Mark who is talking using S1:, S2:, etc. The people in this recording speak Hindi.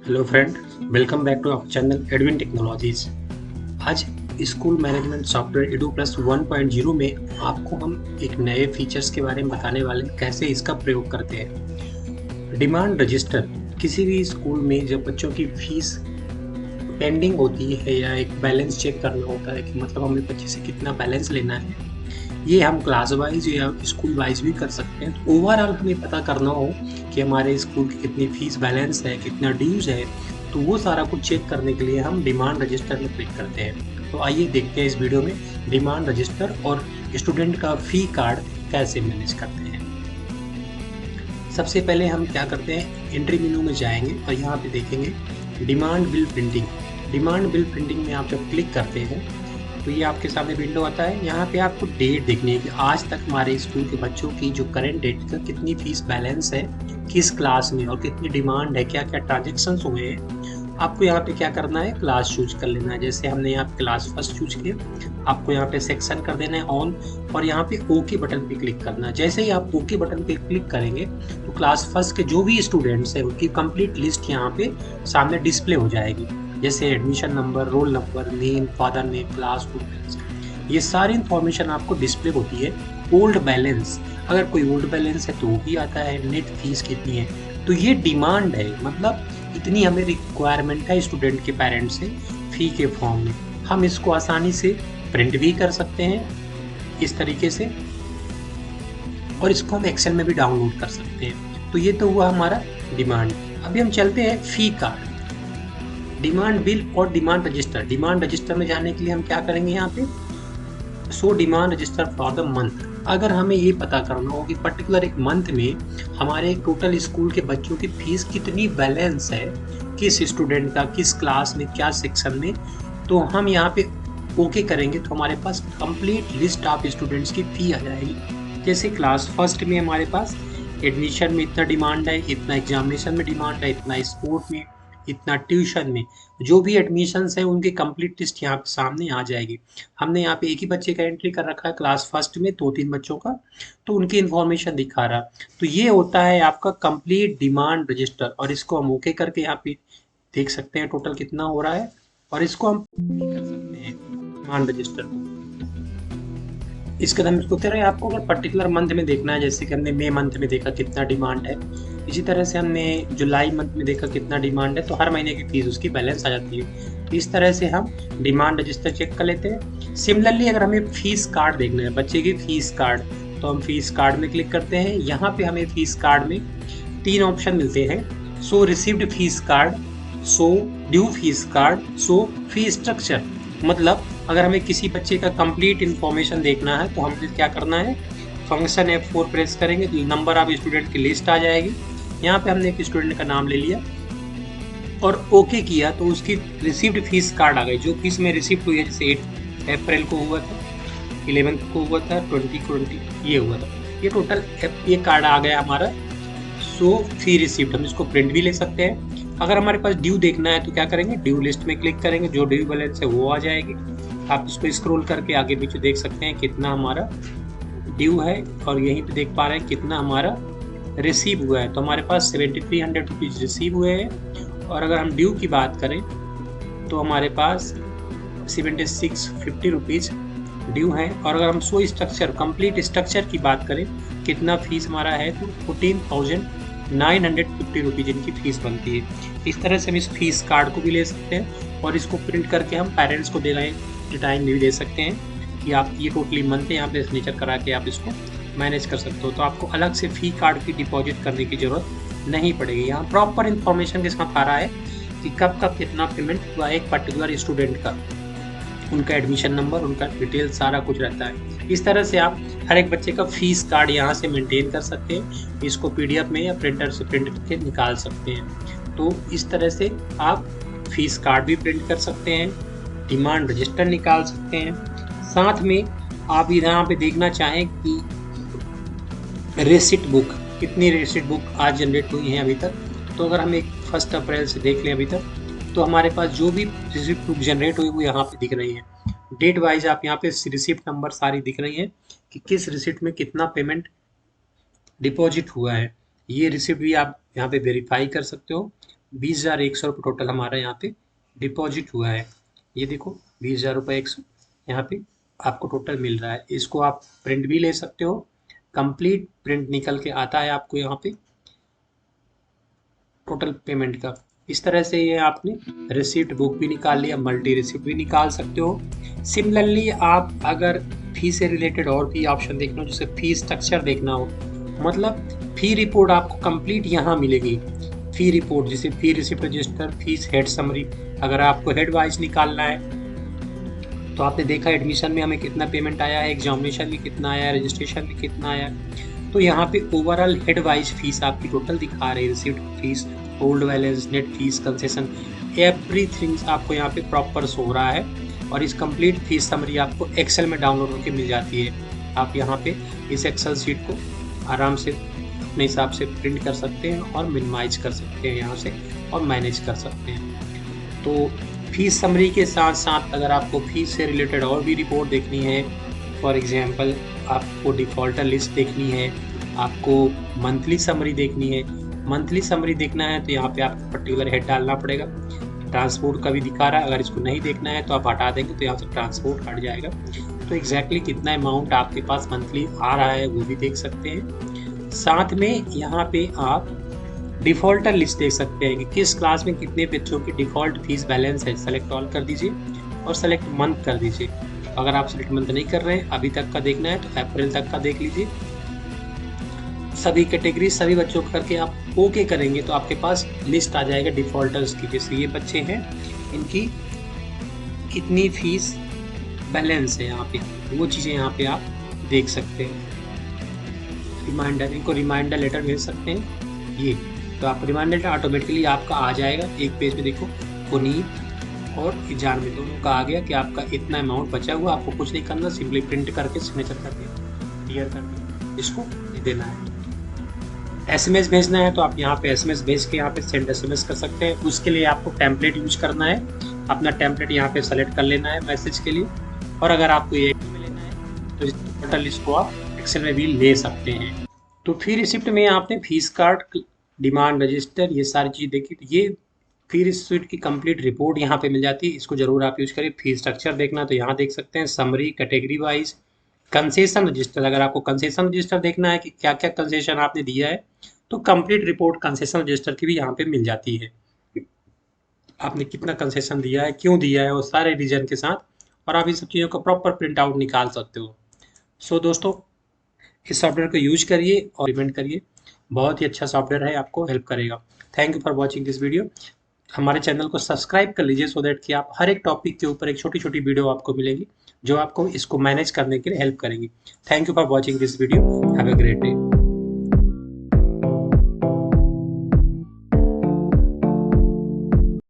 S1: Hello friend, welcome back to our channel Edwin technologies. आज school management software Edu plus 1.0 में आपको हम एक नए फीचर्स के बारे में बताने वाले हैं, कैसे इसका प्रयोग करते हैं। डिमांड रजिस्टर किसी भी स्कूल में जब बच्चों की फीस पेंडिंग होती है या एक बैलेंस चेक करना होता है कि मतलब हमें बच्चे से कितना बैलेंस लेना है, ये हम क्लास वाइज या स्कूल वाइज भी कर सकते हैं। तो ओवरऑल हमें पता करना हो कि हमारे स्कूल की कितनी फीस बैलेंस है, कितना ड्यूज है, तो वो सारा कुछ चेक करने के लिए हम डिमांड रजिस्टर में क्लिक करते हैं। तो आइए देखते हैं इस वीडियो में डिमांड रजिस्टर और स्टूडेंट का फी कार्ड कैसे मैनेज करते हैं। सबसे पहले हम क्या करते हैं, एंट्री मेनू में जाएंगे और यहाँ पे देखेंगे demand bill printing. Demand bill printing में आप जब क्लिक करते हैं तो ये आपके सामने विंडो आता है। यहाँ पे आपको डेट देखनी है कि आज तक हमारे स्कूल के बच्चों की जो करंट डेट का कितनी फीस बैलेंस है, किस क्लास में और कितनी डिमांड है, क्या क्या ट्रांजेक्शन हुए हैं। आपको यहाँ पे क्या करना है, क्लास चूज कर लेना है। जैसे हमने यहाँ पे क्लास फर्स्ट चूज किया, आपको यहाँ पे सेक्शन कर देना है ऑन और यहाँ पे ओके बटन पे क्लिक करना है। जैसे ही आप ओके बटन पे क्लिक करेंगे तो क्लास फर्स्ट के जो भी स्टूडेंट्स हैं उनकी कंप्लीट लिस्ट यहाँ पे सामने डिस्प्ले हो जाएगी। जैसे admission number, roll number, name, father name, class group, ये सारी इंफॉर्मेशन आपको डिस्प्ले होती है। ओल्ड बैलेंस, अगर कोई ओल्ड बैलेंस है तो वो भी आता है। नेट फीस कितनी है, तो ये डिमांड है, मतलब इतनी हमें रिक्वायरमेंट है स्टूडेंट के पेरेंट्स से फी के फॉर्म में। हम इसको आसानी से प्रिंट भी कर सकते हैं इस तरीके से, और इसको हम एक्सेल में भी डाउनलोड कर सकते हैं। तो ये तो हुआ हमारा डिमांड। अभी हम चलते हैं फी कार्ड, डिमांड बिल और डिमांड रजिस्टर। डिमांड रजिस्टर में जाने के लिए हम क्या करेंगे, यहाँ पे show demand register for the month. अगर हमें ये पता करना हो कि पर्टिकुलर एक मंथ में हमारे टोटल स्कूल के बच्चों की फीस कितनी बैलेंस है, किस स्टूडेंट का किस क्लास में क्या सेक्शन में, तो हम यहाँ पे ओके करेंगे तो हमारे पास कंप्लीट लिस्ट ऑफ स्टूडेंट्स की फी आ जाएगी। जैसे क्लास फर्स्ट में हमारे पास एडमिशन में इतना डिमांड है, इतना एग्जामिनेशन में डिमांड है, इतना स्पोर्ट में, इतना ट्यूशन में, जो भी एडमिशन्स हैं उनकी कंप्लीट लिस्ट यहाँ पे सामने आ जाएगी। हमने यहाँ पे एक ही बच्चे का एंट्री कर रखा है क्लास फर्स्ट में, 2-3 बच्चों का, तो उनकी इन्फॉर्मेशन दिखा रहा। तो ये होता है आपका कंप्लीट डिमांड रजिस्टर, और इसको हम ओके करके यहाँ पे देख सकते हैं टोटल कितना हो रहा है, और इसको हम कर सकते हैं डिमांड रजिस्टर को। इसके बाद हम इसको कह रहे हैं, आपको अगर पर्टिकुलर मंथ में देखना है, जैसे कि हमने मई मंथ में देखा कितना डिमांड है, इसी तरह से हमने जुलाई मंथ में देखा कितना डिमांड है, तो हर महीने की फीस उसकी बैलेंस आ जाती है। तो इस तरह से हम डिमांड रजिस्टर चेक कर लेते हैं। सिमिलरली अगर हमें फीस कार्ड देखना है, बच्चे की फीस कार्ड, तो हम फीस कार्ड में क्लिक करते हैं। यहाँ पे हमें फीस कार्ड में 3 ऑप्शन मिलते हैं, show received fees card, show due fees card, show fee structure. मतलब अगर हमें किसी बच्चे का कंप्लीट इन्फॉर्मेशन देखना है तो हमें क्या करना है, फंक्शन F4 प्रेस करेंगे तो नंबर ऑफ स्टूडेंट की लिस्ट आ जाएगी। यहाँ पे हमने एक स्टूडेंट का नाम ले लिया और ओके किया तो उसकी रिसीव्ड फीस कार्ड आ गई, जो फीस में रिसीव हुई है। जैसे 8 अप्रैल को हुआ था, 11 को हुआ था, 20 ये हुआ था, ये टोटल ये कार्ड आ गया हमारा। सो फी रिसीव्ड, हम इसको प्रिंट भी ले सकते हैं। अगर हमारे पास ड्यू देखना है तो क्या करेंगे, ड्यू लिस्ट में क्लिक करेंगे, जो ड्यू बैलेंस है वो आ जाएगी। आप इसको स्क्रॉल करके आगे पीछे देख सकते हैं कितना हमारा ड्यू है, और यहीं पे देख पा रहे हैं कितना हमारा रिसीव हुआ है। तो हमारे पास 7300 रुपीज़ रिसीव हुए हैं, और अगर हम ड्यू की बात करें तो हमारे पास 7650 रुपीज़ ड्यू है। और अगर हम सो स्ट्रक्चर, कंप्लीट स्ट्रक्चर की बात करें, कितना फीस हमारा है, तो 14,950 रुपीज़ इनकी फीस बनती है। इस तरह से हम इस फीस कार्ड को भी ले सकते हैं, और इसको प्रिंट करके हम पेरेंट्स को देने टाइम भी दे सकते हैं कि आप ये टोटली मंथ है, यहाँ पे सिग्नेचर करा के आप इसको मैनेज कर सकते हो। तो आपको अलग से फी कार्ड की डिपॉजिट करने की ज़रूरत नहीं पड़ेगी। यहाँ प्रॉपर इन्फॉर्मेशन के साथ आ रहा है कि कब कब कितना पेमेंट हुआ एक पर्टिकुलर स्टूडेंट का, उनका एडमिशन नंबर, उनका डिटेल सारा कुछ रहता है। इस तरह से आप हर एक बच्चे का फीस कार्ड यहाँ से मेंटेन कर सकते हैं, इसको पीडीएफ में या प्रिंटर से प्रिंट करके निकाल सकते हैं। तो इस तरह से आप फीस कार्ड भी प्रिंट कर सकते हैं, डिमांड रजिस्टर निकाल सकते हैं। साथ में आप यहाँ पे देखना चाहें कि रेसिट बुक, कितनी रेसिट बुक आज जनरेट हुई हैं अभी तक, तो अगर हम एक 1 अप्रैल से देख लें अभी तक, तो हमारे पास जो भी रिसिप्ट बुक जनरेट हुई वो यहाँ पे दिख रही है। डेट वाइज आप यहाँ पे रिसिप्ट नंबर सारी दिख रही हैं कि किस रिसिप्ट में कितना पेमेंट डिपॉजिट हुआ है। ये रिसिप्ट भी आप यहाँ पे वेरीफाई कर सकते हो। 20,100 टोटल हमारा यहाँ पे डिपॉजिट हुआ है। ये देखो 20,100 यहाँ पे आपको टोटल मिल रहा है। इसको आप प्रिंट भी ले सकते हो, कंप्लीट प्रिंट निकल के आता है आपको यहाँ पे टोटल पेमेंट का। इस तरह से ये आपने रिसिप्ट बुक भी निकाल लिया, मल्टी रिसिप्ट भी निकाल सकते हो। सिमिलरली आप अगर फी से रिलेटेड और भी ऑप्शन देखना हो, जैसे फी स्ट्रक्चर देखना हो, मतलब फी रिपोर्ट आपको कंप्लीट यहाँ मिलेगी। फी रिपोर्ट जैसे fee receipt register, fees head summary, अगर आपको हेड वाइज निकालना है तो आपने देखा एडमिशन में हमें कितना पेमेंट आया है, एग्जामिनेशन में कितना आया है, रजिस्ट्रेशन में कितना आया है। तो यहाँ पे ओवरऑल हेड वाइज फीस आपकी टोटल दिखा रही है, receipt fees, old balance, net fees, concession, everything आपको यहाँ पे प्रॉपर शो हो रहा है। और इस कंप्लीट फीस समरी आपको एक्सेल में डाउनलोड होकर मिल जाती है। आप यहाँ पे इस एक्सेल शीट को आराम से अपने हिसाब से प्रिंट कर सकते हैं और मिनिमाइज कर सकते हैं यहाँ से, और मैनेज कर सकते हैं। तो फीस समरी के साथ साथ अगर आपको फीस से रिलेटेड और भी रिपोर्ट देखनी है, फॉर एग्जांपल आपको डिफ़ॉल्टर लिस्ट देखनी है, आपको मंथली समरी देखनी है, मंथली समरी देखना है तो यहाँ पे आपको पर्टिकुलर हेड डालना पड़ेगा। ट्रांसपोर्ट का भी दिखा रहा है, अगर इसको नहीं देखना है तो आप हटा देंगे तो यहाँ से ट्रांसपोर्ट हट जाएगा। तो एग्जैक्टली कितना अमाउंट आपके पास मंथली आ रहा है वो भी देख सकते हैं। साथ में यहाँ पे आप डिफ़ॉल्टर लिस्ट देख सकते हैं कि किस क्लास में कितने बच्चों की डिफ़ॉल्ट फीस बैलेंस है। सेलेक्ट ऑल कर दीजिए और सेलेक्ट मंथ कर दीजिए। अगर आप सेलेक्ट मंथ नहीं कर रहे हैं, अभी तक का देखना है तो अप्रैल तक का देख लीजिए। सभी कैटेगरी सभी बच्चों को करके आप ओके करेंगे तो आपके पास लिस्ट आ जाएगा डिफ़ॉल्टर्स की। जैसे ये बच्चे हैं, इनकी कितनी फीस बैलेंस है यहाँ पे, वो चीज़ें यहाँ पे आप देख सकते हैं। रिमाइंडर, इनको रिमाइंडर लेटर भेज सकते हैं ये, तो आप रिमाइंडर लेटर ऑटोमेटिकली आपका आ जाएगा। एक पेज में देखो पुनीत और इजान में दोनों का आ गया कि आपका इतना अमाउंट बचा हुआ। आपको कुछ नहीं करना, सिंपली प्रिंट करके सिग्नेचर करके क्लियर करके इसको देना है। एसएमएस भेजना है तो आप यहाँ पे एसएमएस भेज के यहाँ पे सेंड एसएमएस कर सकते हैं। उसके लिए आपको टेम्पलेट यूज करना है, अपना टेम्पलेट यहाँ पे सेलेक्ट कर लेना है मैसेज के लिए। और अगर आपको ये में लेना है तो इस टोटल लिस्ट को आप एक्सेल में भी ले सकते हैं। तो फी रिसिप्ट में आपने फीस कार्ड, डिमांड रजिस्टर, ये सारी चीज़ देखी। तो ये फी रिसिप्ट की कंप्लीट रिपोर्ट यहाँ पे मिल जाती है, इसको जरूर आप यूज करें। फी स्ट्रक्चर देखना तो यहाँ देख सकते हैं, summary, category wise, concession register, अगर आपको कंसेशन रजिस्टर देखना है कि क्या क्या कंसेशन आपने दिया है तो कंप्लीट रिपोर्ट कंसेशन रजिस्टर की भी यहाँ पे मिल जाती है। आपने कितना कंसेशन दिया है, क्यों दिया है, वो सारे रीजन के साथ, और आप इन सब चीज़ों का प्रॉपर प्रिंट आउट निकाल सकते हो। सो दोस्तों, इस सॉफ्टवेयर को यूज करिए और इम्प्लीमेंट करिए, बहुत ही अच्छा सॉफ्टवेयर है, आपको हेल्प करेगा। Thank you for watching this video. हमारे चैनल को सब्सक्राइब कर लीजिए सो दैट कि आप हर एक टॉपिक के ऊपर एक छोटी छोटी वीडियो आपको मिलेगी जो आपको इसको मैनेज करने के लिए हेल्प करेंगी। Thank you for watching this video. Have a great day.